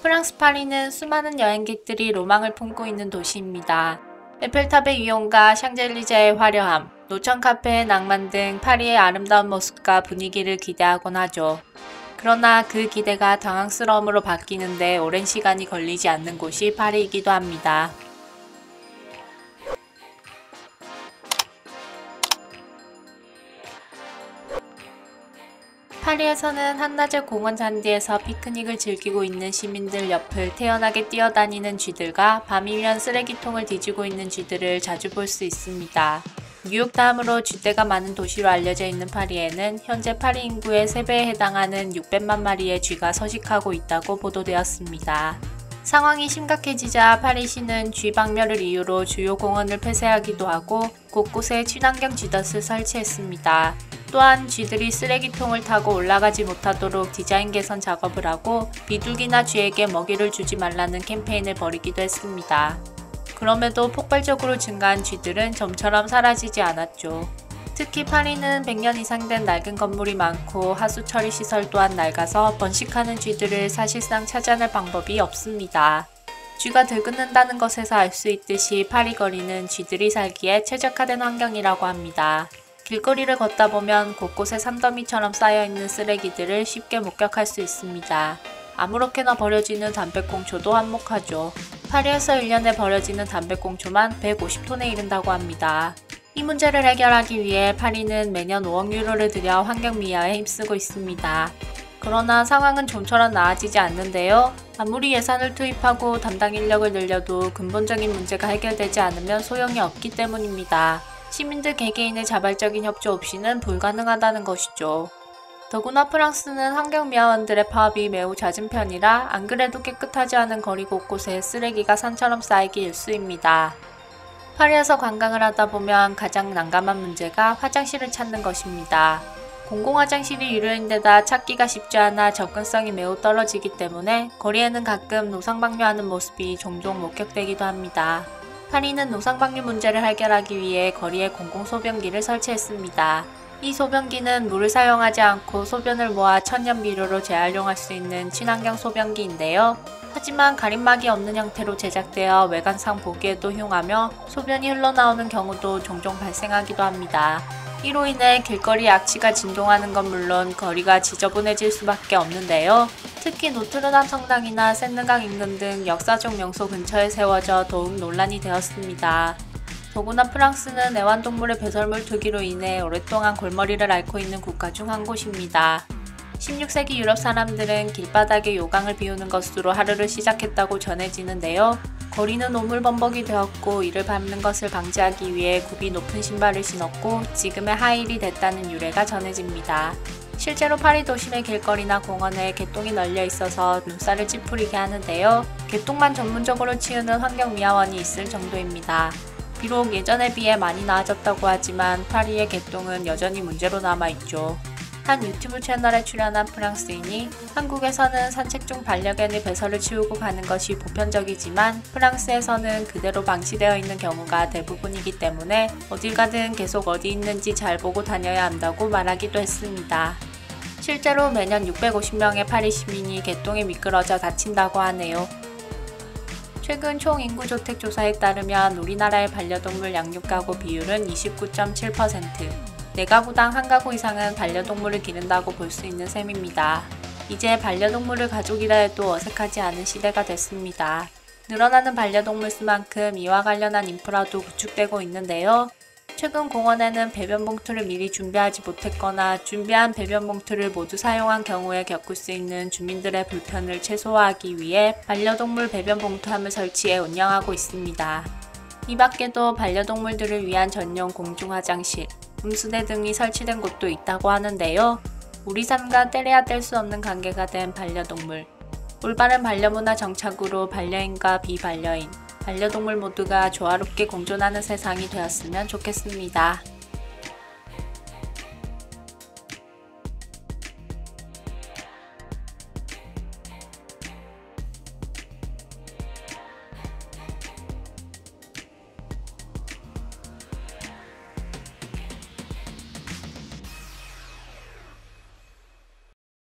프랑스 파리는 수많은 여행객들이 로망을 품고 있는 도시입니다. 에펠탑의 위용과 샹젤리제의 화려함, 노천 카페의 낭만 등 파리의 아름다운 모습과 분위기를 기대하곤 하죠. 그러나 그 기대가 당황스러움으로 바뀌는데 오랜 시간이 걸리지 않는 곳이 파리이기도 합니다. 파리에서는 한낮의 공원 잔디에서 피크닉을 즐기고 있는 시민들 옆을 태연하게 뛰어다니는 쥐들과 밤이면 쓰레기통을 뒤지고 있는 쥐들을 자주 볼 수 있습니다. 뉴욕 다음으로 쥐떼가 많은 도시로 알려져 있는 파리에는 현재 파리 인구의 3배에 해당하는 600만 마리의 쥐가 서식하고 있다고 보도되었습니다. 상황이 심각해지자 파리시는 쥐 박멸을 이유로 주요 공원을 폐쇄하기도 하고 곳곳에 친환경 쥐덫을 설치했습니다. 또한 쥐들이 쓰레기통을 타고 올라가지 못하도록 디자인 개선 작업을 하고 비둘기나 쥐에게 먹이를 주지 말라는 캠페인을 벌이기도 했습니다. 그럼에도 폭발적으로 증가한 쥐들은 좀처럼 사라지지 않았죠. 특히 파리는 100년 이상 된 낡은 건물이 많고 하수 처리 시설 또한 낡아서 번식하는 쥐들을 사실상 찾아낼 방법이 없습니다. 쥐가 들끓는다는 것에서 알 수 있듯이 파리 거리는 쥐들이 살기에 최적화된 환경이라고 합니다. 길거리를 걷다 보면 곳곳에 산더미처럼 쌓여있는 쓰레기들을 쉽게 목격할 수 있습니다. 아무렇게나 버려지는 담배꽁초도 한몫하죠. 파리에서 1년에 버려지는 담배꽁초만 150톤에 이른다고 합니다. 이 문제를 해결하기 위해 파리는 매년 5억 유로를 들여 환경미화에 힘쓰고 있습니다. 그러나 상황은 좀처럼 나아지지 않는데요. 아무리 예산을 투입하고 담당 인력을 늘려도 근본적인 문제가 해결되지 않으면 소용이 없기 때문입니다. 시민들 개개인의 자발적인 협조 없이는 불가능하다는 것이죠. 더구나 프랑스는 환경미화원들의 파업이 매우 잦은 편이라 안 그래도 깨끗하지 않은 거리 곳곳에 쓰레기가 산처럼 쌓이기 일쑤입니다. 파리에서 관광을 하다 보면 가장 난감한 문제가 화장실을 찾는 것입니다. 공공화장실이 유료인데다 찾기가 쉽지 않아 접근성이 매우 떨어지기 때문에 거리에는 가끔 노상방뇨하는 모습이 종종 목격되기도 합니다. 파리는 노상방뇨 문제를 해결하기 위해 거리에 공공소변기를 설치했습니다. 이 소변기는 물을 사용하지 않고 소변을 모아 천연비료로 재활용할 수 있는 친환경 소변기인데요. 하지만 가림막이 없는 형태로 제작되어 외관상 보기에도 흉하며 소변이 흘러나오는 경우도 종종 발생하기도 합니다. 이로 인해 길거리 악취가 진동하는 건 물론 거리가 지저분해질 수밖에 없는데요. 특히 노트르담 성당이나 샌느강 인근 등 역사적 명소 근처에 세워져 더욱 논란이 되었습니다. 더구나 프랑스는 애완동물의 배설물 투기로 인해 오랫동안 골머리를 앓고 있는 국가 중 한 곳입니다. 16세기 유럽 사람들은 길바닥에 요강을 비우는 것으로 하루를 시작했다고 전해지는데요. 거리는 오물범벅이 되었고 이를 밟는 것을 방지하기 위해 굽이 높은 신발을 신었고 지금의 하이힐이 됐다는 유래가 전해집니다. 실제로 파리 도심의 길거리나 공원에 개똥이 널려 있어서 눈살을 찌푸리게 하는데요. 개똥만 전문적으로 치우는 환경미화원이 있을 정도입니다. 비록 예전에 비해 많이 나아졌다고 하지만 파리의 개똥은 여전히 문제로 남아있죠. 한 유튜브 채널에 출연한 프랑스인이 한국에서는 산책 중 반려견이 배설을 치우고 가는 것이 보편적이지만 프랑스에서는 그대로 방치되어 있는 경우가 대부분이기 때문에 어딜 가든 계속 어디 있는지 잘 보고 다녀야 한다고 말하기도 했습니다. 실제로 매년 650명의 파리 시민이 개똥에 미끄러져 다친다고 하네요. 최근 총인구주택 조사에 따르면 우리나라의 반려동물 양육가구 비율은 29.7%, 4가구당 1가구 이상은 반려동물을 기른다고 볼 수 있는 셈입니다. 이제 반려동물을 가족이라 해도 어색하지 않은 시대가 됐습니다. 늘어나는 반려동물 수만큼 이와 관련한 인프라도 구축되고 있는데요. 최근 공원에는 배변 봉투를 미리 준비하지 못했거나 준비한 배변 봉투를 모두 사용한 경우에 겪을 수 있는 주민들의 불편을 최소화하기 위해 반려동물 배변 봉투함을 설치해 운영하고 있습니다. 이 밖에도 반려동물들을 위한 전용 공중화장실, 음수대 등이 설치된 곳도 있다고 하는데요. 우리 삶과 떼려야 뗄 수 없는 관계가 된 반려동물. 올바른 반려문화 정착으로 반려인과 비반려인, 반려동물 모두가 조화롭게 공존하는 세상이 되었으면 좋겠습니다.